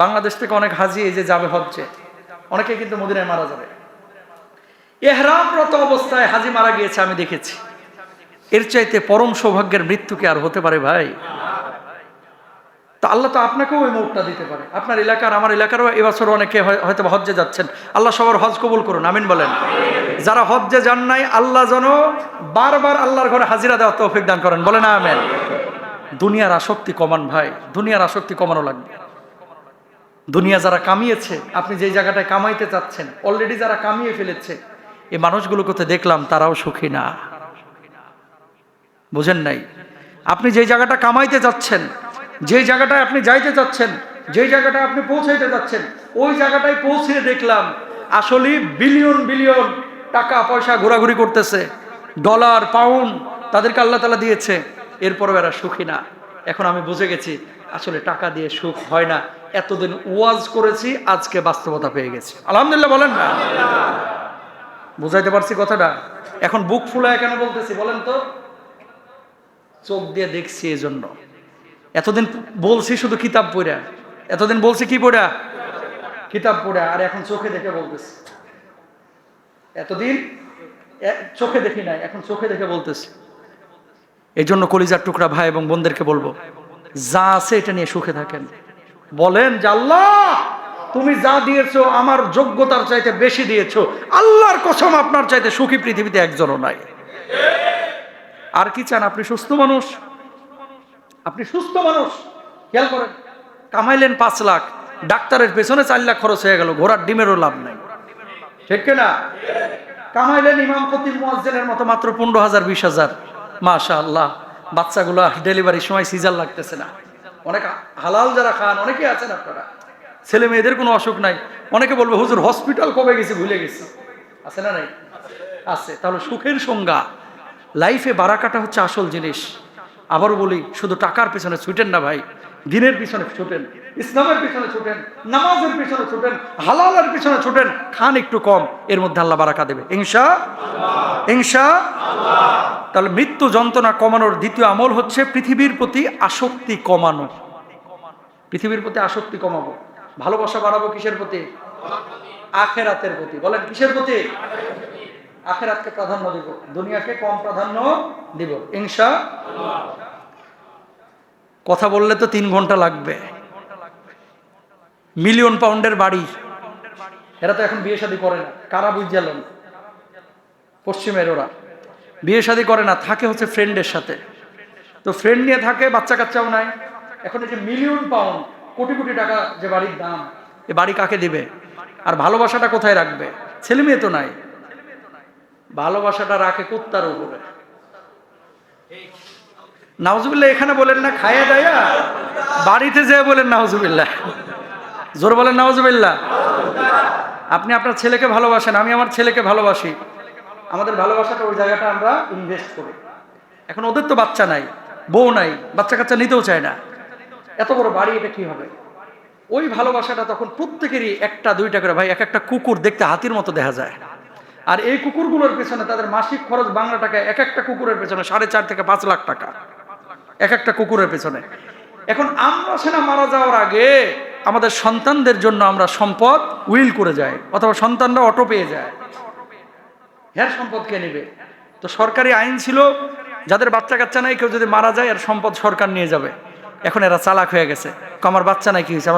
বাংলাদেশ থেকে অনেক হাজি এই যে যাবে হজ্জে, অনেকে কিন্তু মদিনায় মারা যাবে। ইহরামরত অবস্থায় হাজি মারা গিয়েছে, আমি দেখেছি। এর চাইতে পরম সৌভাগ্যের মৃত্যু কি আর হতে পারে ভাই? তো আল্লাহ তো আপনাকেও ওই মৌতটা দিতে পারে। আপনার এলাকার, আমার এলাকারও এবছর অনেকে হয়তো হজ্জে যাচ্ছেন। আল্লাহ সবার হজ কবুল করুন, আমিন বলেন। যারা হজ্জে যান নাই, আল্লাহ যেন বারবার আল্লাহর ঘরে হাজিরা দেওয়ার তৌফিক দান করেন, বলেন আমিন। দুনিয়ার আসক্তি কমান ভাই, দুনিয়ার আসক্তি কমানো লাগবে। দুনিয়া যারা কামিয়েছে, আপনি যেই জায়গাটায় কামাইতে চাচ্ছেন, অলরেডি যারা কামিয়ে ফেলেছে, এই মানুষগুলোকে দেখলাম তারাও সুখী না। বুঝেন নাই? আপনি যেই জায়গাটা কামাইতে যাচ্ছেন, যেই জায়গাটায় আপনি যাইতে চাচ্ছেন, যেই জায়গাটায় আপনি পৌঁছাইতে যাচ্ছেন, ওই জায়গাটায় পৌঁছে দেখলাম আসলে বিলিয়ন বিলিয়ন টাকা পয়সা ঘোরাঘুরি করতেছে, ডলার পাউন্ড তাদেরকে আল্লাহ তাআলা দিয়েছে, এরপরও এরা সুখী না। এখন আমি বুঝে গেছি আসলে টাকা দিয়ে সুখ হয় না। এতদিন ওয়াজ করেছি, আজকে বাস্তবতা পেয়ে গেছি, আলহামদুলিল্লাহ বলেন না? বুঝাইতে পারছি কথাটা? এখন বুক ফুলায় কেন বলতেছি বলেন তো? চোখ দিয়ে দেখছি এই জন্য। এতদিন বলছি শুধু কিতাব পড়া, এতদিন বলছি কি পড়া? কিতাব পড়া, আর এখন চোখে দেখে বলতেছি। এতদিন চোখে দেখি নাই, এখন চোখে দেখে বলতেছি। এই জন্য কলিজার টুকরা ভাই এবং বোনদেরকে বলবো, যা আছে এটা নিয়ে সুখে থাকেন। বলেন যে আল্লাহ তুমি যা দিয়েছো আমার যোগ্যতার চাইতে বেশি দিয়েছো, আল্লাহর কসম আপনার চাইতে সুখী পৃথিবীতে একজনও নাই। আর কি চান? আপনি সুস্থ মানুষ, আপনি সুস্থ মানুষ। খেয়াল করেন, কামাইলেন 5 লাখ, ডাক্তারের পেছনে 4 লাখ খরচ হয়ে গেল, ঘোড়ার ডিমেরও লাভ নাই, ঠিক না? কামাইলেন ইমাম খতিব মুয়াজ্জিনের মতো মাত্র 15,000 20,000, মাশাআল্লাহ। বাচ্চাগুলো ডেলিভারির সময় সিজার লাগতেছে না। অনেক হালাল যারা খান অনেকে আছেন আপনারা, ছেলে মেয়েদের কোনো অসুখ নাই। অনেকে বলবে হুজুর হসপিটাল কবে গেছি ভুলে গেছি, আছে না নাই? আছে। তাহলে সুখের সংজ্ঞা, লাইফে বারাকাটা হচ্ছে আসল জিনিস। আবারও বলি, শুধু টাকার পিছনে ছুটেন না ভাই, দিনের পিছনে ছুটেন, ইসলামের পিছনে ছুটেন, নামাজের পিছনে ছুটেন, হালালের পিছনে ছুটেন। খান একটু কম, এর মধ্যে আল্লাহ বারাকা দেবে ইনশাআল্লাহ, ইনশাআল্লাহ। তাহলে মৃত্যু যন্ত্রণা কমানোর দ্বিতীয় আমল হচ্ছে পৃথিবীর প্রতি আসক্তি কমানো। পৃথিবীর প্রতি আসক্তি কমাবো, ভালোবাসা বাড়াবো কিসের প্রতি? আখিরাতের প্রতি। বলেন কিসের প্রতি? আখিরাতকে প্রাধান্য দিব, দুনিয়াকে কম প্রাধান্য দিব ইনশাআল্লাহ। কথা বললে তো 3 ঘন্টা লাগবে। মিলিয়ন পাউন্ডের বাড়ি, এরা তো এখন বিয়ে শাদী করে না। কারা বুঝালেন? পশ্চিমের ওরা বিয়ে শাদী করে না, থাকে হচ্ছে ফ্রেন্ডের সাথে। তো ফ্রেন্ড নিয়ে থাকে, বাচ্চা কাচ্চাও নাই। এখন এই যে মিলিয়ন পাউন্ড, কোটি কোটি টাকা যে বাড়ির দাম, এ বাড়ি কাকে দিবে? আর ভালোবাসাটা কোথায় রাখবে? ছেলে মেয়ে তো নাই, ভালোবাসাটা রাখে কুত্তার উপরে। নাউজুবিল্লাহ এখানে বলেন না, খায়া দায়া বাড়িতে যেয়ে বলেন নাউজুবিল্লাহ, জোর বলেন নাউজুবিল্লাহ। আপনি আপনার ছেলেকে ভালোবাসেন, আমি আমার ছেলেকে ভালোবাসি, আমাদের ভালোবাসাটা ওই জায়গাটা আমরা ইনভেস্ট করি। এখন ওদের তো বাচ্চা নাই, বউ নাই, বাচ্চা কাচ্চা নিতেও চায় না, এত বড় বাড়ি, এটা কি হবে? ওই ভালোবাসাটা তখন প্রত্যেকেরই 1টা 2টা করে। ভাই এক একটা কুকুর দেখতে হাতির মতো দেখা যায়, আর এই কুকুরগুলোর পেছনে তাদের মাসিক খরচ বাংলা টাকায় এক একটা কুকুরের পেছনে 4.5 থেকে 5 লাখ টাকা, এক একটা কুকুরের পেছনে। এখন আমরা সেনা মারা যাওয়ার আগে আমাদের সন্তানদের জন্য আমরা সম্পদ উইল করে যাই, অথবা সন্তানরা অটো পেয়ে যায়। হ্যাঁ, সম্পদ কে নেবে? তো সরকারি আইন ছিল, যাদের বাচ্চা কাচ্চা নাই, কেউ যদি মারা যায় আর সম্পদ সরকার নিয়ে যাবে। এখন এরা চালাক হয়ে গেছে, আমার বাচ্চা নাই কি হয়েছে,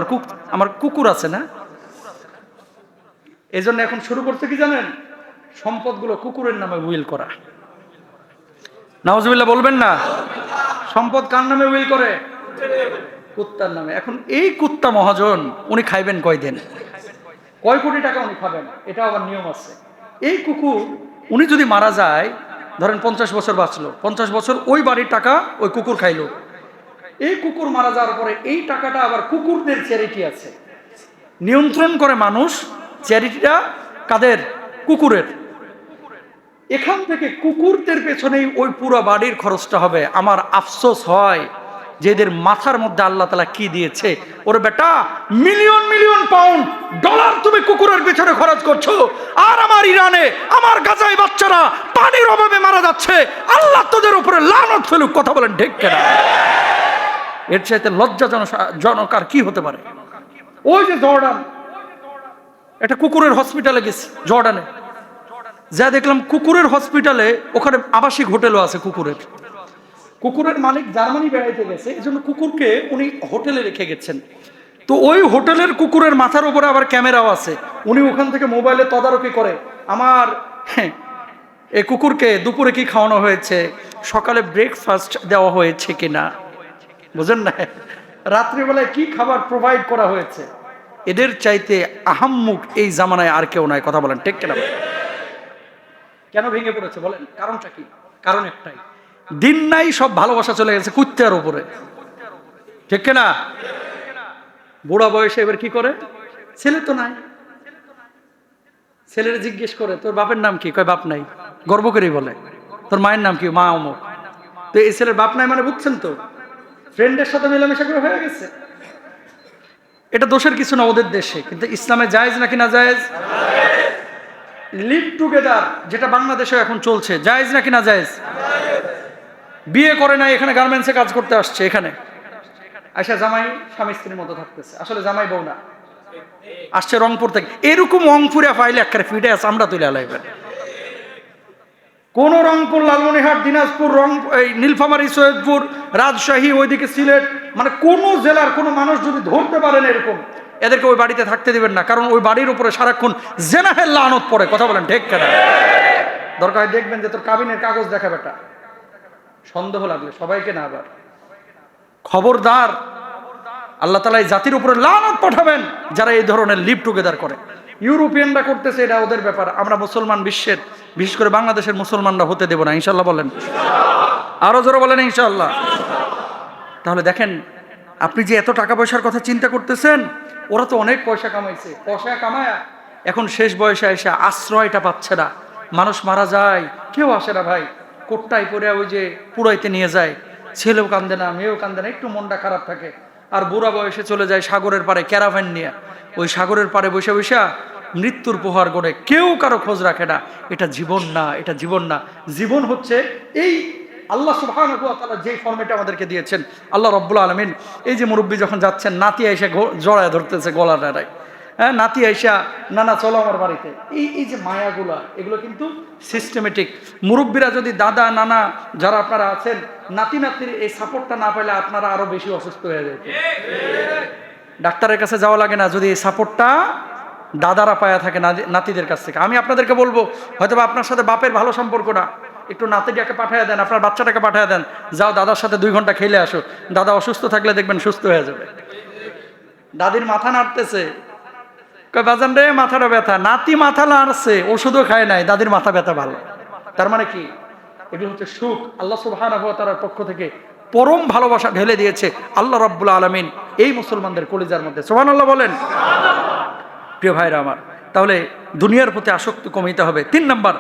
আমার কুকুর আছে না। এই জন্য এখন শুরু করছে কি জানেন? সম্পদগুলো কুকুরের নামে উইল করা। নাউজুবিল্লাহ বলবেন না? সম্পদ কার নামে উইল করে? কুত্তার নামে। এখন এই কুত্তা মহাজন, উনি খাইবেন কয়দিন, কয় কোটি টাকা উনি খাবেন, এটা আবার নিয়ম আছে। এই কুকুর, উনি যদি মারা যায়, ধরেন 50 বছর বাঁচলো, 50 বছর ওই বাড়ির টাকা ওই কুকুর খাইলো। এই কুকুর মারা যাওয়ার পরে এই টাকাটা আবার কুকুরদের চ্যারিটি আছে, নিয়ন্ত্রণ করে মানুষ। চ্যারিটিটা কাদের? কুকুরের। এখান থেকে কুকুরদের পেছনেই ওই পুরো বাড়ির খরচটা হবে। আমার আফসোস হয় যে এদের মাথার মধ্যে আল্লাহ তাআলা কি দিয়েছে, ওরে বেটা মিলিয়ন মিলিয়ন পাউন্ড ডলার তুমি কুকুরের পেছনে খরচ করছো, আর আমার ইরানে, আমার গাজায় বাচ্চারা পানির অভাবে মারা যাচ্ছে। আল্লাহ তোদের উপরে লানত ফেলুক। কথা বলেন ঠিক কিনা? এর চাইতে লজ্জাজনক আর কি হতে পারে? ওই যে জর্ডান, একটা কুকুরের হসপিটালে গেছি জর্ডানে, যা দেখলাম কুকুরের হসপিটালে, ওখানে আবাসিক হোটেলও আছে কুকুরের। কুকুরের মালিক জার্মানি বেড়াইতে গেছে, এই জন্য কুকুরকে উনি হোটেলে রেখে গেছেন। তো ওই হোটেলের কুকুরের মাথার উপরে আবার ক্যামেরাও আছে, উনি ওখান থেকে মোবাইলে তদারকি করে আমার এই কুকুরকে দুপুরে কি খাওয়ানো হয়েছে, সকালে ব্রেকফাস্ট দেওয়া হয়েছে কিনা, বুঝেন না, রাত্রিবেলায় কি খাবার প্রোভাইড করা হয়েছে। এদের চাইতে আহাম্মুক এই জামানায় আর কেউ নাই। কথা বলেন ঠিক কিনা? কেন ভেঙে পড়েছে বলেন, কারণটা কি? কারণ একটাই, দিন নাই, সব ভালোবাসা চলে গেছে কুত্তার উপরে, ঠিক কিনা? বুড়া বয়সে এবার কি করে, ছেলে তো নাই, ছেলের জিজ্ঞেস করে তোর বাপের নাম কি, কয় বাপ নাই, গর্ব করেই বলে। তোর মায়ের নাম কি, মা অমুক। তো এই ছেলের বাপ নাই মানে বুঝছেন তো, ফ্রেন্ডের সাথে মেলামেশা করে হয়ে গেছে। এটা দোষের কিছু না ওদের দেশে, কিন্তু ইসলামে জায়েজ নাকি না জায়েজ? লিভ টুগেদার যেটা বাংলাদেশে এখন চলছে, জায়েজ নাকি না জায়েজ? বিয়ে করে নাই, এখানে গার্মেন্টসে কাজ করতে আসছে, এখানে আয়সা জামাই স্বামী স্ত্রীর মতো থাকতেছে, আসলে জামাই বউ না, আসছে রংপুর থেকে। এরকম রংপুরে ফাইলে একটা ফিটে আছে, আমরা তুলে আলাইবেন। কোন রংপুর, লালমনিরহাট, দিনাজপুর, নীলফামারী, সৈয়দপুর, রাজশাহী, ওইদিকে সিলেট, মানে কোন জেলার কোন মানুষ যদি ধরতে পারেন এরকম, এদেরকে ওই বাড়িতে থাকতে দিবেন না, কারণ ওই বাড়ির উপরে সারাক্ষণ জেনাহের লানত পড়ে। কথা বলেন ঠিক কিনা? দরকার দেখবেন যে তোর কাবিনের কাগজ দেখা বেটা, সন্দেহ লাগলে সবাইকে না, আবার খবরদার, আল্লাহ তাআলা এই জাতির উপরে লানত পাঠাবেন যারা এই ধরনের লিভ টুগেদার করে। ইউরোপিয়ানরা করতেছে, এটা ওদের ব্যাপার, আমরা মুসলমান বিশ্বের, বিশেষ করে বাংলাদেশের মুসলমানরা হতে দেব না, ইনশাল্লাহ বলেন, আরো জোরে বলেন ইনশাল্লাহ। তাহলে দেখেন, আপনি যে এত টাকা পয়সার কথা চিন্তা করতেছেন, ওরা তো অনেক পয়সা কামাইছে, পয়সা কামায়া এখন শেষ বয়সে এসে আশ্রয়টা পাচ্ছে না, মানুষ মারা যায় কেউ আসে না ভাই, কোটটাই পরে ওই যে পুড়াইতে নিয়ে যায়, ছেলেও কান্দে না, মেয়েও কান্দে না, একটু মনটা খারাপ থাকে, আর বুড়া বয়সে চলে যায় সাগরের পাড়ে ক্যারাভ্যান নিয়ে, ওই সাগরের পাড়ে বসে বসে মৃত্যুর প্রহার করে, কেউ কারো খোঁজ রাখে না। এটা জীবন না, এটা জীবন না। জীবন হচ্ছে এই আল্লাহ সুবহানাহু ওয়া তাআলা যে ফরম্যাটে আমাদেরকে দিয়েছেন। আল্লাহ রাব্বুল আলামিন, এই যে মুরব্বী যখন যাচ্ছেন, নাতি এসে জড়ায় ধরতেছে গলাটায়, হ্যাঁ, নাতি আইসা নানা চলো আমার বাড়িতে, এই যে মায়াগুলা, এগুলো কিন্তু সিস্টেমেটিক। মুরব্বীরা যদি দাদা নানা যারা আপনারা আছেন, নাতি নাতির এই সাপোর্টটা না পেলে আপনারা আরো বেশি অসুস্থ হয়ে যেত। ডাক্তারের কাছে যাওয়া লাগে না যদি এই সাপোর্টটা দাদারা পায়া থাকে নাতিদের কাছ থেকে। আমি আপনাদেরকে বলবো, হয়তো আপনার সাথে বাপের ভালো সম্পর্ক না, একটু নাতিটাকে পাঠিয়ে দেন, আপনার বাচ্চাটাকে পাঠিয়ে দেন, যাও দাদার সাথে 2 ঘন্টা খেলে আসো, দাদা অসুস্থ থাকলে দেখবেন সুস্থ হয়ে যাবে। দাদির মাথা নাড়তেছে, কয় বাজান রে মাথাটা ব্যথা, নাতি মাথা নাড়ছে, ওষুধও খায় নাই, দাদির মাথা ব্যথা ভালো। তার মানে কি? এগুলো হচ্ছে সুখ। আল্লাহ সুবহানাহু ওয়া তাআলার পক্ষ থেকে পরম ভালোবাসা ঢেলে দিয়েছে আল্লাহ রাব্বুল আলামিন এই মুসলমানদের কলিজার মধ্যে। সুবহানাল্লাহ বলেন। প্রিয় ভাইরা আমার, তাহলে দুনিয়ার প্রতি আসক্তি কমাইতে হবে। 3 নাম্বার,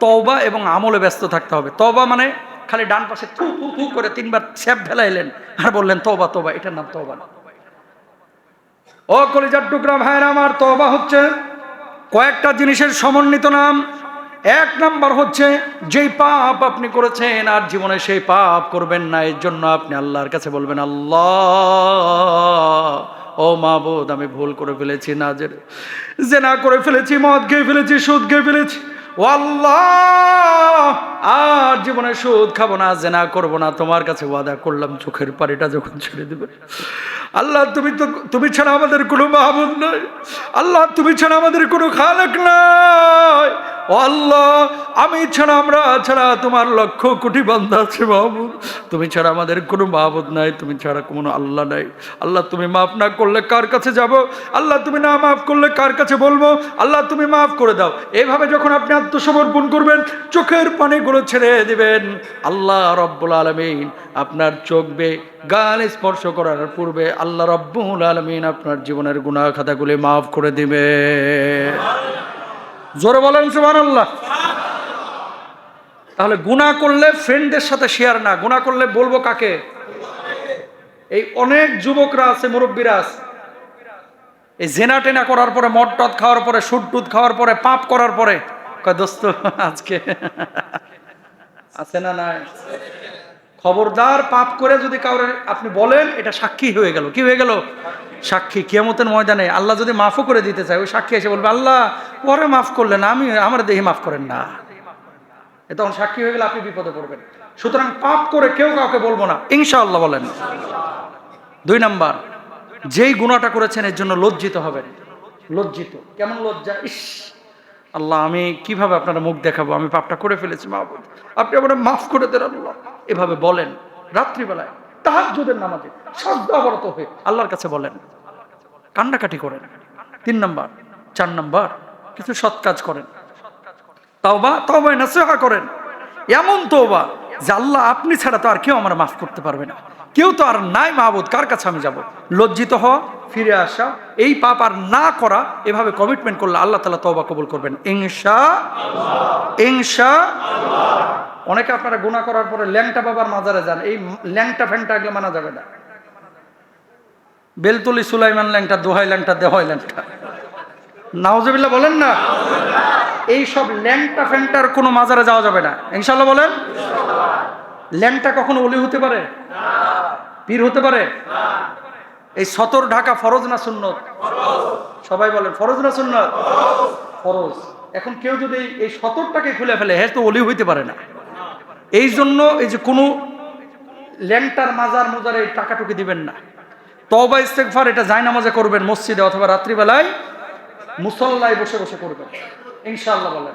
তওবা এবং আমলে ব্যস্ত থাকতে হবে। তওবা মানে খালি ডান পাশে থু থু থু করে 3 বার ছ্যাপ ফেলাইলেন আর বললেন তওবা তওবা, এটার নাম তওবা না। ও কলিজার টুকরা ভাইরা আমার, তওবা হচ্ছে কয়েকটা জিনিসের সমন্বিত নাম। 1 নাম্বার হচ্ছে যেই পাপ আপনি করেছেন আর জীবনে সেই পাপ করবেন না, এর জন্য আপনি আল্লাহর কাছে বলবেন, আল্লাহ ও মাবুদ, আমি ভুল করে ফেলেছি, জিনা করে ফেলেছি, মদ খেয়ে ফেলেছি, সুদ খেয়ে ফেলেছি, ও আল্লাহ আর জীবনে সুদ খাবো না, জিনা করবো না, তোমার কাছে ওয়াদা করলাম চোখের পানিটা যখন ছেড়ে দেবে। আল্লাহ তুমি ছাড়া আমাদের কোনো মাহবুদ নাই, আল্লাহ তুমি ছাড়া আমাদের কোনো খালেক নাই, ও আল্লাহ আমি ছাড়া, আমরা ছাড়া তোমার লক্ষ কোটি বান্দা আছে মাহবুদ, তুমি ছাড়া আমাদের কোনো মাহবুদ নাই, তুমি ছাড়া কোনো আল্লাহ নাই। আল্লাহ তুমি মাফ না করলে কার কাছে যাব? আল্লাহ তুমি না মাফ করলে কার কাছে বলবো? আল্লাহ তুমি মাফ করে দাও। এইভাবে যখন আপনি আত্মসমর্পণ করবেন, চোখের পানিগুলো ছেড়ে দিবেন, আল্লাহ রাব্বুল আলামিন আপনার চোখ বেয়ে গাল স্পর্শ করার পূর্বে আল্লাহ রাব্বুল আলামিন আপনার জীবনের গুনাহ খাতাগুলি মাফ করে দিবে। জোরে বলেন সুবহানাল্লাহ। তাহলে গুনাহ করলে ফ্রেন্ডদের সাথে শেয়ার না, গুনাহ করলে বলবো কাকে? এই অনেক যুবকরা আছে, মুরব্বীরা আছে, এই জেনা টেনা করার পরে, মদ টদ খাওয়ার পরে, সুদ টুদ খাওয়ার পরে, পাপ করার পরে কয় দোস্ত আজকে আছে না নাই, খবরদার, পাপ করে যদি কাউরে আপনি বলেন, এটা সাক্ষী হয়ে গেল। কি হয়ে গেল? সাক্ষী। কিয়ামতের ময়দানে আল্লাহ যদি মাফও করে দিতে চায়, ওই সাক্ষী এসে বলবে, আল্লাহ পরে মাফ করলেন, আমার দেহে মাফ করেন না। এ তখন সাক্ষী হয়ে গেলে আপনি বিপদে পড়বেন। সুতরাং পাপ করে কেউ কাউকে বলবো না, ইনশাআল্লাহ বলেন। 2 নাম্বার, যেই গুনাহটা করেছেন এর জন্য লজ্জিত হবেন। লজ্জিত, কেমন লজ্জা? ইস আল্লাহ, আমি কিভাবে আপনার মুখ দেখাবো, আমি পাপটা করে ফেলেছি, মাহবুব আপনি আমার মাফ করে দেন আল্লাহ। এভাবে বলেন রাত্রিবেলায় তাহাজ্জুদের নামাজে সাজদা অবরত হয়ে আল্লাহর কাছে বলেন, কান্নাকাটি করেন। 3 নাম্বার। 4 নাম্বার, কিছু সৎ কাজ করেন, তওবা নাসিহা করেন। এমন তওবা যে আল্লাহ আপনি ছাড়া তো আর কেউ আমার মাফ করতে পারবে না, কেউ তো আর নাই মাহবুদ, কার কাছে আমি যাব? লজ্জিত হওয়া, ফিরে আসা, এই পাপ আর না করা, এভাবে কমিটমেন্ট করলে আল্লাহ তাআলা তওবা কবুল করবেন ইনশাআল্লাহ। অনেকে আপনারা গুনাহ করার পরে ল্যাংটা বাবার মাজারে যান, এই ল্যাংটা ফ্যাংটা আগে মানা যাবে না। বেলতলি সুলাইমান ল্যাংটা, দোহাই ল্যাংটা, দেহাই ল্যাংটা, নাউজুবিল্লাহ বলেন না। এই সব ল্যাংটা ফ্যাংটার কোনো মাজারে যাওয়া যাবে না, ইনশাআল্লাহ বলেন। ল্যাংটা কখনো ওলি হতে পারে? পীর হতে পারে? এই সতর ঢাকা ফরজ না সুন্নত? সবাই বলেন ফরজ না সুন্নত? ফরজ। এখন কেউ যদি এই সতরটাকে খুলে ফেলে, হ্যাঁ তো ওলি হইতে পারে না। এই জন্য এই যে কোনো ল্যাংটার মাজার মুজারে টাকাটুকি দিবেন না। তওবা ইস্তেগফার এটা জায়নামাজে করবেন, মসজিদে অথবা রাত্রিবেলায় মুসল্লায় বসে বসে করবেন, ইনশাআল্লাহ বলেন।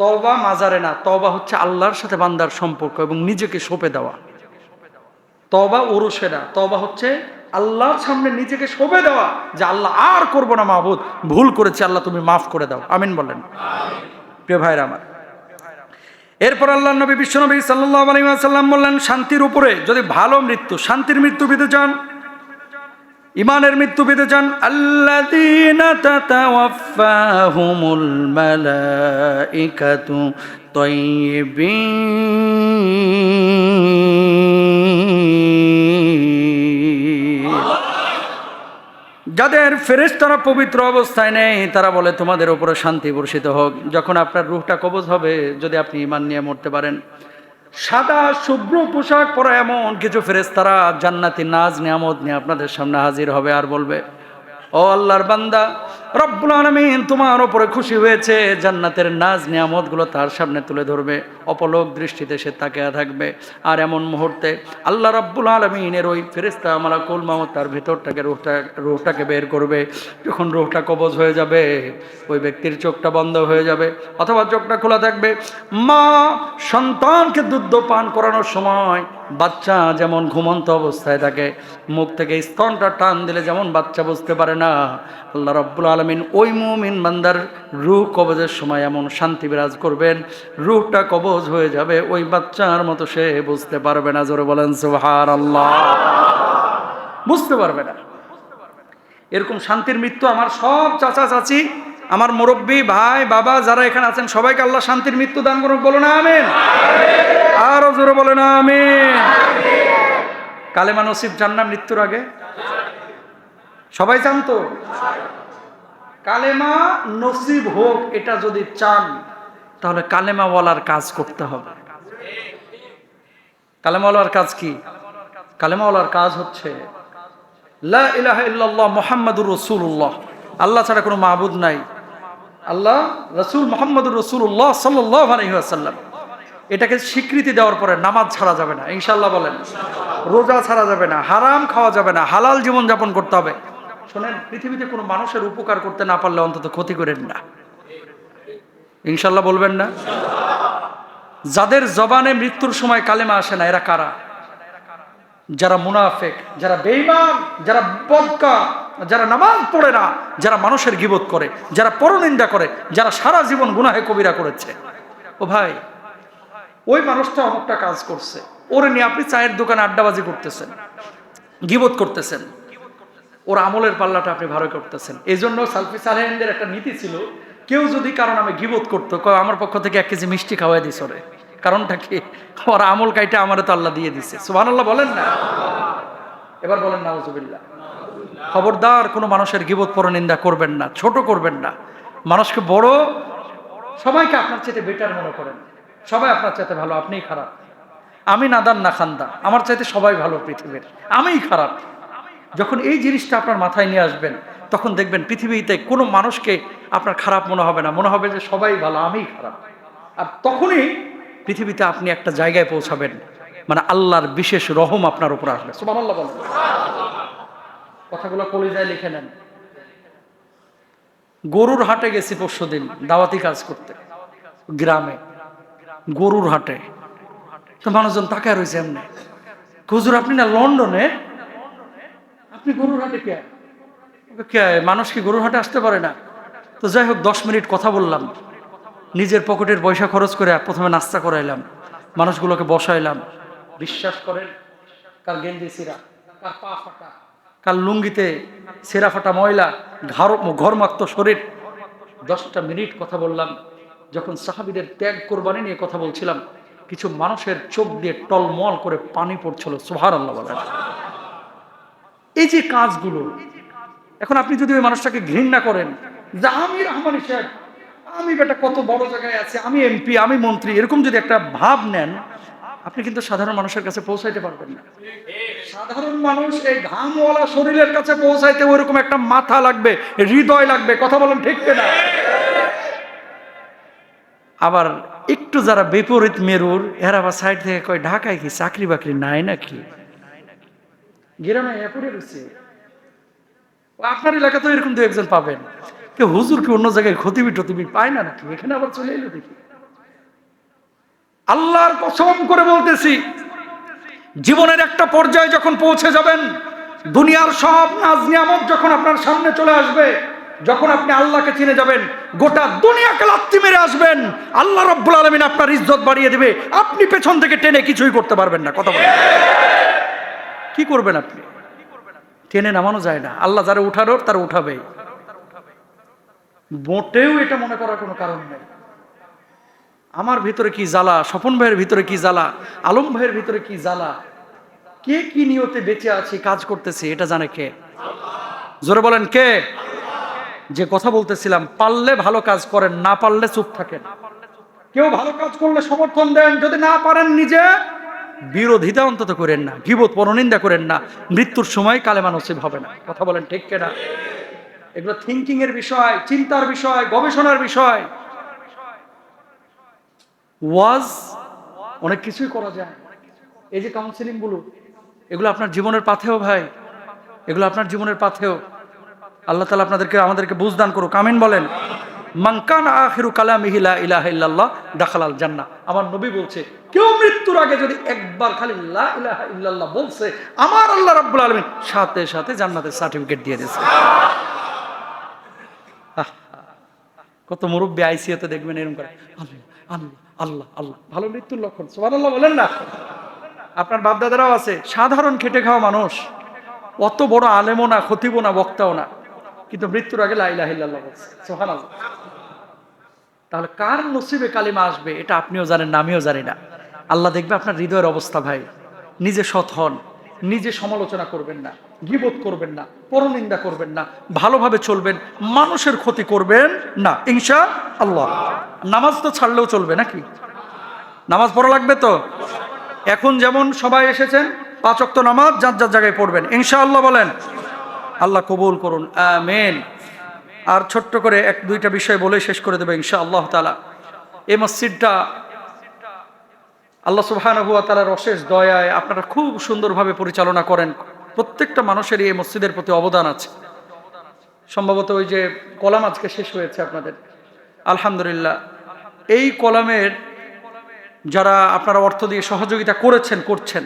তওবা মাজারে না, তওবা হচ্ছে আল্লাহর সাথে বান্দার সম্পর্ক এবং নিজেকে সঁপে দেওয়া। তওবা ওরসে না, তওবা হচ্ছে আল্লাহর সামনে নিজেকে সঁপে দেওয়া, যে আল্লাহ আর করব না মাহবুদ, ভুল করেছি, আল্লাহ তুমি মাফ করে দাও। আমিন বলেন। প্রিয় ভাইরা আমার, এরপর আল্লাহর নবী বিশ্বনবী সাল্লাল্লাহু আলাইহি ওয়াসাল্লাম বললেন, শান্তির উপরে যদি ভালো মৃত্যু, শান্তির মৃত্যু পেতে চান, ইমানের মৃত্যু পেতে চান, আল্লাযীনা তাতাওয়াফাহুমুল মালাইকাতু তাইয়্যিবিন, যাদের ফেরেশতারা পবিত্র অবস্থায় নেই, তারা বলে তোমাদের উপরে শান্তি বর্ষিত হোক। যখন আপনার রূহটা কবজ হবে, যদি আপনি ঈমান নিয়ে মরতে পারেন, সাদা শুভ্র পোশাক পরা এমন কিছু ফেরেশতারা জান্নাতি নাজ নিয়ামত নিয়ে আপনাদের সামনে হাজির হবে আর বলবে, ও আল্লাহর বান্দা, রব্বুল আলামিন তোমার উপরে খুশি হয়েছে। জান্নাতের নাজ নিয়ামতগুলো তার সামনে তুলে ধরবে, অপলক দৃষ্টিতে সে তাকিয়ে থাকবে। আর এমন মুহূর্তে আল্লাহ রব্বুল আলামিনের ওই ফেরেশতা মালাকুল মাউত তার ভিতরটাকে রূহটাকে বের করবে। যখন রূহটা কবজ হয়ে যাবে, ওই ব্যক্তির চোখটা বন্ধ হয়ে যাবে অথবা চোখটা খোলা থাকবে। মা সন্তানকে দুধ পান করানোর সময় বাচ্চা যেমন ঘুমন্ত অবস্থায় থাকে, মুখ থেকে স্তনটা টান দিলে যেমন বাচ্চা বুঝতে পারে না, আল্লাহ রাব্বুল আলামিন ওই মুমিন বান্দার রূহ কবজের সময় এমন শান্তি বিরাজ করবেন, রূহটা কবজ হয়ে যাবে, ওই বাচ্চার মতো সে বুঝতে পারবে না। জোরে বলেন সুবহানাল্লাহ। বুঝতে পারবে না। এরকম শান্তির মৃত্যু আমার সব চাচা চাচি, আমার মুরব্বী ভাই বাবা যারা এখানে আছেন, সবাইকে আল্লাহ শান্তির মৃত্যু দান করুন। বলো না আমিন। আরো জোরে বলো না আমিন। কালেমা নসিব চান না মৃত্যুর আগে? সবাই চান তো? কালেমা নসিব হোক এটা যদি চান, তাহলে কালেমা ওয়ালার কাজ করতে হবে। কালেমা ওয়ালার কাজ কি? কালেমা ওয়ালার কাজ হচ্ছে লা ইলাহা ইল্লাল্লাহ মুহাম্মাদুর রাসূলুল্লাহ, আল্লাহ ছাড়া কোনো মাবুদ নাই, আল্লাহ রাসূল মুহাম্মাদুর রাসূলুল্লাহ সাল্লাল্লাহু আলাইহি ওয়াসাল্লাম। এটাকে স্বীকৃতি দেওয়ার পরে নামাজ ছাড়া যাবে না, ইনশাআল্লাহ বলেন। রোজা ছাড়া যাবে না, হারাম খাওয়া যাবে না, হালাল জীবন যাপন করতে হবে। শোনেন, পৃথিবীতে কোনো মানুষের উপকার করতে না পারলে অন্তত ক্ষতি করেন না, ইনশাআল্লাহ বলবেন না? যাদের জবানে মৃত্যুর সময় কালেমা আসে না, এরা কারা? যারা মুনাফিক, যারা বেঈমান, যারা বদকা, যারা নামাজ পড়ে না, যারা মানুষের গীবত করে, যারা পরনিন্দা করে, যারা সারা জীবন গুনাহে কবিরা করেছে। ও ভাই, ওই মানুষটা অমুকটা কাজ করছে, ওরে নিয়ে আপনি চায়ের দোকানে আড্ডাবাজি করতেছেন, গীবত করতেছেন, ওর আমলের পাল্লাটা আপনি ভালো করতেছেন। এই জন্য সালফি সালেহিনদের একটা নীতি ছিল, কেউ যদি কারণ আমি গীবত করতো, আমার পক্ষ থেকে 1 কেজি মিষ্টি খাওয়াই দিস ওরে। কারণটা কি? ওর আমল কাইটা আমারে তো আল্লাহ দিয়ে দিছে। সুবহানাল্লাহ বলেন না? এবার বলেন নাউজুবিল্লাহ। খবরদার কোনো মানুষের গীবত পরনিন্দা করবেন না, ছোট করবেন না। মানুষকে বড়, সবাইকে আপনার চাইতে বেটার মনে করেন, সবাই আপনার চাইতে ভালো, আপনিই খারাপ। আমি নাদান না খান্দা, আমার চাইতে সবাই ভালো পৃথিবীর, আমিই খারাপ। যখন এই জিনিসটা আপনার মাথায় নিয়ে আসবেন, তখন দেখবেন পৃথিবীতে কোনো মানুষকে আপনার খারাপ মনে হবে না, মনে হবে যে সবাই ভালো, আমিই খারাপ। আর তখনই পৃথিবীতে আপনি একটা জায়গায় পৌঁছাবেন, মানে আল্লাহর বিশেষ রহম আপনার উপর আসবে। সুবহানাল্লাহ বলেন। কথাগুলো কলিজায় লিখে নেন। গরুর হাটে গেছি পরশুদিন দাওয়াতি কাজ করতে, গ্রামে গরুর হাটে। তো মানুষজন তাকায় রয়েছে এমনি, হুজুর আপনি না লন্ডনে, আপনি গরুর হাটে কে? মানুষ কি গরুর হাটে আসতে পারে না? তো যাই হোক 10 মিনিট কথা বললাম, নিজের পকেটের পয়সা খরচ করে প্রথমে নাস্তা করাইলাম, মানুষগুলোকে বসাইলাম। বিশ্বাস করেন, কার গেঞ্জি ছিঁড়া, কার পা ফাটা, কার লুঙ্গিতে ছেঁড়া ফাটা ময়লা, ঘরমাক্ত শরীর। 10টা মিনিট কথা বললাম। যখন সাহাবীদের ত্যাগ কোরবানি নিয়ে কথা বলছিলাম, কিছু মানুষের চোখ দিয়ে টলমল করে পানি পড়ছিল। সুবহানাল্লাহ বলেন। এই যে কাজগুলো, এখন আপনি যদি ওই মানুষটাকে ঘৃণা করেন যে আমি রহমানি সাহেব, আমি বেটা কত বড় জায়গায় আছে, আমি এমপি, আমি মন্ত্রী, এরকম যদি একটা ভাব নেন, আপনি কিন্তু সাধারণ মানুষের কাছে পৌঁছাইতে পারবেন না। সাধারণ মানুষ এই ঘামওয়ালা শরীরের কাছে পৌঁছাইতে ওইরকম একটা মাথা লাগবে, হৃদয় লাগবে। কথা বলেন ঠিক কিনা? আবার একটু যারা বিপরীত মেরুর, এরা আবার সাইড থেকে কয় ঢাকায় কি চাকরি বাকরি নাই নাকি, গ্রামে এপরে রয়েছে। আপনার এলাকা তো এরকম 2-1 জন পাবেন। কেউ হুজুর কি অন্য জায়গায় খতিবি টতিবি পায় না নাকি, এখানে আবার চলে এলো দেখি। আল্লাহর কসম করে বলতেছি, জীবনের একটা পর্যায়ে যখন পৌঁছে যাবেন, দুনিয়ার সব নাজ নিয়ামত যখন আপনার সামনে চলে আসবে, যখন আপনি আল্লাহকে চিনে যাবেন, গোটা দুনিয়াকে লাত্তি মেরে আসবেন, আল্লাহ রাব্বুল আলামিন আপনার ইজ্জত বাড়িয়ে দিবে, আপনি পেছন থেকে টেনে কিছুই করতে পারবেন না। কথা বলেন, কি করবেন আপনি? টেনে নামানো যায় না। আল্লাহ যারা উঠানোর তারা উঠাবে, মোটেও এটা মনে করার কোনো কারণ নেই। আমার ভিতরে কি জ্বালা, স্বপন ভাইয়ের ভিতরে কি জ্বালা, আলম ভাইয়ের ভিতরে কি জ্বালা, কে কি নিয়তে বেঁচে আছে, কাজ করতেছে, এটা জানে কে? জোরে বলেন কে? যে কথা বলতেছিলাম, পারলে ভালো কাজ করেন, না পারলে চুপ থাকেন। কেউ ভালো কাজ করলে সমর্থন দেন, যদি না পারেন নিজে বিরোধিতা অন্তত করেন না, গীবত পরনিন্দা করেন না, মৃত্যুর সময় কালেমা নসিব হবে না। কথা বলেন ঠিক কিনা? এগুলো থিঙ্কিং এর বিষয়, চিন্তার বিষয়, গবেষণার বিষয়। ওয়াজ অনেক কিছুই করা যায়। এই যে কাউন্সিলিং গুলো, এগুলো আপনার জীবনের পাথেও ভাই, এগুলো আপনার জীবনের পাথেও। আল্লাহ তাআলা আমাদেরকে বুঝদান করুক, আমিন বলেন। মান কানা আখিরু কালামিহি লা ইলাহা ইল্লাল্লাহ দাখালাল জান্নাহ। আমার নবী বলছে, কেউ মৃত্যুর আগে যদি একবার খালি লা ইলাহা ইল্লাল্লাহ বলছে, আমার আল্লাহ রাব্বুল আলামিন সাথে সাথে জান্নাতের সার্টিফিকেট দিয়ে দিয়েছে। কত মুরব্বী আইসিইউতে দেখবেন এরকম করে, আল্লাহ আল্লাহ আল্লাহ আল্লাহ, ভালো মৃত্যুর লক্ষণ। সুবহানাল্লাহ বলেন না? আপনার বাপ দাদারাও আছে, সাধারণ খেটে খাওয়া মানুষ, অত বড় আলেমও না, খতিবও না, বক্তাও না, কিন্তু মৃত্যুর আগে লা ইলাহা ইল্লাল্লাহ বলছে। সুবহানাল্লাহ। তাহলে কার নসিবে কালিমা আসবে এটা আপনিও জানেন না, আমিও জানি না। আল্লাহ দেখবে আপনার হৃদয়ের অবস্থা। ভাই, নিজে সৎ হন, নিজে সমালোচনা করবেন না, গীবত করবেন না, পরনিন্দা করবেন না, ভালোভাবে চলবেন, মানুষের ক্ষতি করবেন না, ইনশাআল্লাহ। নামাজ তো ছাড়লেও চলবে নাকি? নামাজ পড়া লাগবে তো। এখন যেমন সবাই এসেছেন, 5 ওয়াক্ত নামাজ যার যার জায়গায় পড়বেন, ইনশাআল্লাহ বলেন। আল্লাহ কবুল করুন, আমিন। আর ছোট্ট করে 1-2টা বিষয় বলে শেষ করে দেবে ইনশাআল্লাহ তাআলা। এই মসজিদটা আল্লাহ সুবহানাহু ওয়া তাআলার অশেষ দয়ায় আপনারা খুব সুন্দরভাবে পরিচালনা করেন। প্রত্যেকটা মানুষেরই এই মসজিদের প্রতি অবদান আছে। সম্ভবত ওই যে কলাম আজকে শেষ হয়েছে আপনাদের, আলহামদুলিল্লাহ। এই কলামের যারা আপনারা অর্থ দিয়ে সহযোগিতা করেছেন, করছেন,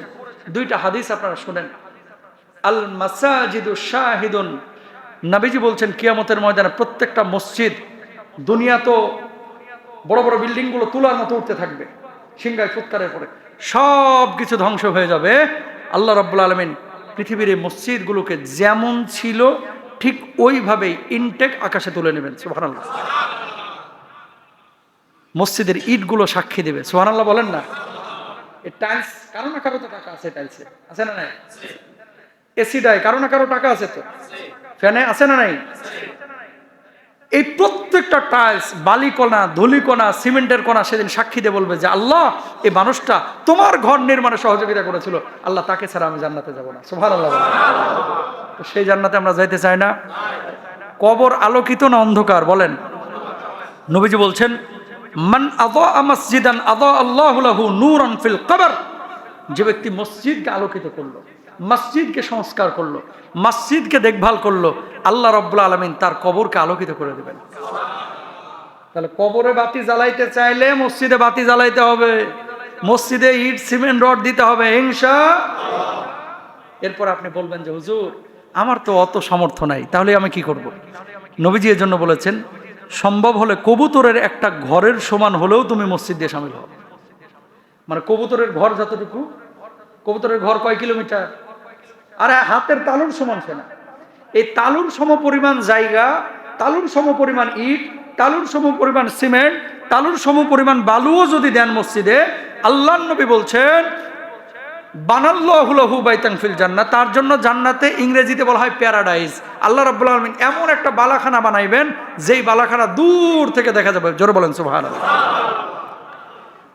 2টা হাদিস আপনারা শুনেন। আল মাসাজিদু শাহিদুন, নবীজি বলছেন কিয়ামতের ময়দানে প্রত্যেকটা মসজিদ, দুনিয়া তো বড় বড় বিল্ডিং গুলো তুলার মতো উঠতে থাকবে, সিংহায় ফুৎকারের পরে সব কিছু ধ্বংস হয়ে যাবে। আল্লাহ রাব্বুল আলামিন পৃথিবীর এই মসজিদগুলোকে যেমন ছিল ঠিক ওইভাবেই ইনটেক আকাশে তুলে নেবেন। সুবহানাল্লাহ। মসজিদের ইটগুলো সাক্ষী দেবে। সুবহানাল্লাহ বলেন না? এই টাইলস কারো না কারো তো টাকা আছে, টাইলসে আছে না নাই? এসি ডাই কারো না কারো টাকা আছে তো, ফ্যানে আছে না নাই? এই প্রত্যেকটা টাইলস, বালিকণা, ধুলিকণা, সিমেন্টের কণা সেদিন সাক্ষী দিয়ে বলবে যে আল্লাহ, এই মানুষটা তোমার ঘর নির্মাণে সহযোগিতা করেছিল, আল্লাহ তাকে ছাড়া আমি জান্নাতে যাব না। সুবহানাল্লাহ। তো সেই জান্নাতে আমরা যাইতে চাই না? কবর আলোকিত না অন্ধকার বলেন? নবীজি বলছেন, মান আযা মসজিদান আযা আল্লাহু লাহু নূরান ফিল কবর। যে ব্যক্তি মসজিদকে আলোকিত করলো, মসজিদকে সংস্কার করলো, মসজিদকে দেখভাল করলো, আল্লাহ রাব্বুল আলামিন তার কবরকে আলোকিত করে দেবেন। তাহলে কবরে বাতি জ্বালাইতে চাইলে মসজিদে বাতি জ্বালাইতে হবে, মসজিদে ইট সিমেন্ট রড দিতে হবে ইনশাআল্লাহ। এরপর আপনি বলবেন যে হুজুর আমার তো অত সামর্থ্য নাই, তাহলে আমি কি করব? নবীজি এর জন্য বলেছেন, সম্ভব হলে কবুতরের একটা ঘরের সমান হলেও তুমি মসজিদ দিয়ে শামিল হও। মানে কবুতরের ঘর যতটুকু, কবুতরের ঘর কয় কিলোমিটার? আরে হাতের তালুর সমান সেনা। এই তালুর সম পরিমাণ জায়গা, তালুর সম পরিমাণ ইট, তালুর সম পরিমাণ সিমেন্ট, তালুর সম পরিমাণ বালুও যদি দেন মসজিদে, আল্লাহর নবী বলছেন বানাল্লাহু লাহু বাইতান ফিল জান্নাহ, তার জন্য জান্নাতে ইংরেজিতে বলা হয় প্যারাডাইস। আল্লাহ রাব্বুল আলামিন এমন একটা বালাখানা বানাইবেন যেই বালাখানা দূর থেকে দেখা যাবে। জোরে বলেন সুবহানাল্লাহ।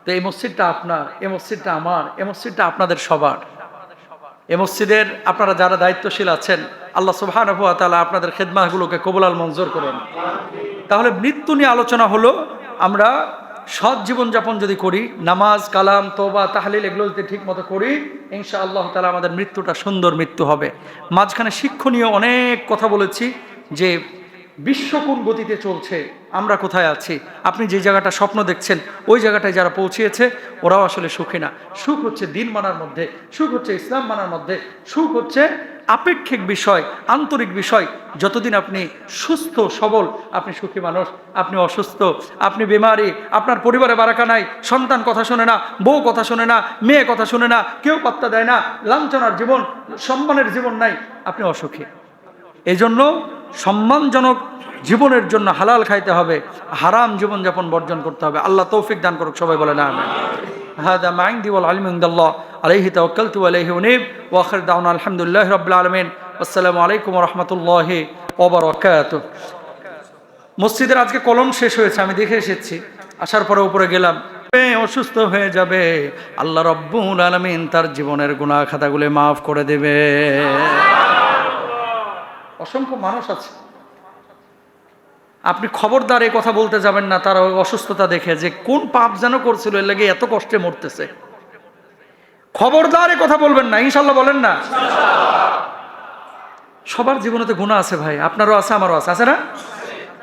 তো এই মসজিদটা আপনার, এই মসজিদটা আমার, এই মসজিদটা আপনাদের সবার। এই মসজিদের আপনারা যারা দায়িত্বশীল আছেন, আল্লাহ সুবহানাহু ওয়া তাআলা আপনাদের খেদমাতগুলোকে কবুল আল মঞ্জুর করেন। তাহলে মৃত্যু নিয়ে আলোচনা হলো, আমরা সৎ জীবনযাপন যদি করি, নামাজ, কালাম, তওবা, তাহলিল এগুলো যদি ঠিক মতো করি, ইনশাআল্লাহ তাআলা আমাদের মৃত্যুটা সুন্দর মৃত্যু হবে। মাঝখানে শিক্ষণীয় অনেক কথা বলেছি যে বিশ্ব কোন গতিতে চলছে, আমরা কোথায় আছি। আপনি যে জায়গাটা স্বপ্ন দেখছেন ওই জায়গাটায় যারা পৌঁছিয়েছে ওরাও আসলে সুখী না। সুখ হচ্ছে দিন মানার মধ্যে, সুখ হচ্ছে ইসলাম মানার মধ্যে, সুখ হচ্ছে আপেক্ষিক বিষয়, আন্তরিক বিষয়। যতদিন আপনি সুস্থ সবল, আপনি সুখী মানুষ। আপনি অসুস্থ, আপনি বেমারি, আপনার পরিবারে বারাকা নাই, সন্তান কথা শোনে না, বউ কথা শোনে না, মেয়ে কথা শোনে না, কেউ পাত্তা দেয় না, লাঞ্ছনার জীবন, সম্মানের জীবন নাই, আপনি অসুখী। এই জন্য সম্মানজনক জীবনের জন্য হালাল খাইতে হবে, হারাম জীবনযাপন বর্জন করতে হবে। আল্লাহ তৌফিক দান করুক, সবাই বলে না আমিন। হাদা মা ইনদি ওয়াল ইলমু ইনদাল্লাহ আলাইহি তাওয়াক্কালতু ওয়া ইলাইহি উনীব ওয়া আখির দাওয়ানা আলহামদুলিল্লাহি রাব্বিল আলামিন। আসসালামু আলাইকুম ওয়া রাহমাতুল্লাহি ওয়া বারাকাতুহু। মসজিদের আজকে কলম শেষ হয়েছে, আমি দেখে এসেছি, আসার পরে উপরে গেলাম, অসুস্থ হয়ে যাবে, আল্লাহ রাব্বুল আলামিন তার জীবনের গুনাহ খাতাগুলো মাফ করে দেবে। অসংখ্য মানুষ আছে, আপনি খবরদার এই কথা বলতে যাবেন না তার অসুস্থতা দেখে যে কোন পাপ যেন করছিল এর লাগে এত কষ্টে মরতেছে। খবরদার এই কথা বলবেন না, ইনশাআল্লাহ বলেন না। সবার জীবনে তো গুনাহ আছে ভাই, আপনারও আছে, আমারও আছে, আছে না?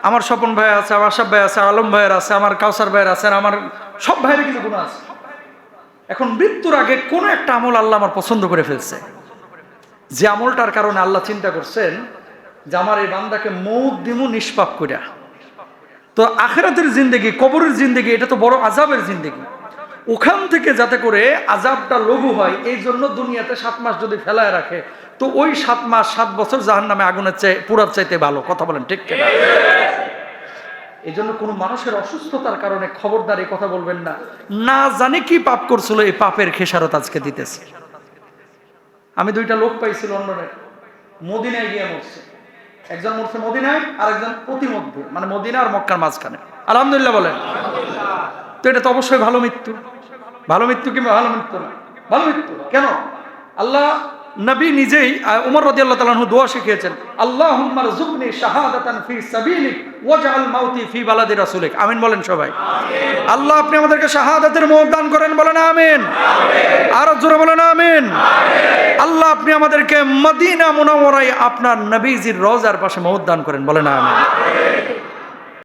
আমার স্বপন ভাই আছে, আমার আশাফ ভাই আছে, আলম ভাইয়ের আছে, আমার কাউসার ভাইয়ের আছে, আমার সব ভাইয়ের কিন্তু গুনাহ আছে। এখন মৃত্যুর আগে কোন একটা আমল আল্লাহ আমার পছন্দ করে ফেলছে, যে আমলটার কারণে আল্লাহ চিন্তা করছেন যে আমার এই বান্দাকে মৌত দিমু নিষ্পাপ কইরা। তো আখিরাতের জিন্দেগি, কবরের জিন্দেগি, এটা তো বড় আযাবের জিন্দেগি। ওখান থেকে যাতে করে আযাবটা লঘু হয়, এই জন্য দুনিয়াতে 7 মাস যদি ফেলায় রাখে, তো ওই 7 মাস 7 বছর জাহান্নামে আগুনের চেয়ে পুরার চাইতে ভালো। কথা বলেন ঠিক কিনা? এই জন্য কোনো মানুষের অসুস্থতার কারণে খবরদার এই কথা বলবেন না, না জানি কি পাপ করছিল, এই পাপের খেসারত আজকে দিতেছে। আমি 2টা লোক পাইছি লন্ডনে, মদিনায় গিয়ে মরছে। একজন মরছে মদিনায়, আর একজন প্রতিমধ্যে, মানে মদিনা আর মক্কার মাঝখানে। আলহামদুলিল্লাহ বলেন। তো এটা তো অবশ্যই ভালো মৃত্যু। ভালো মৃত্যু কিংবা ভালো মৃত্যু না, ভালো মৃত্যু। কেন? আল্লাহ নবী নিজেই উমর রাদিয়াল্লাহু তাআলা আনহু দোয়া শিখিয়েছেন, আল্লাহুম্মা রযুকনি শাহাদাতান ফি সাবিলিক ওয়াজআল মাউতি ফি বালাদি রাসূলিক। আমিন বলেন সবাই। আমিন। আল্লাহ আপনি আমাদেরকে শাহাদাতের মওত দান করেন, বলেন আমিন। আমিন। আর জোরে বলেন আমিন। আমিন। আল্লাহ আপনি আমাদেরকে মদিনা মুনাওয়ারায় আপনার নবীজির রওজার পাশে মওত দান করেন, বলেন আমিন।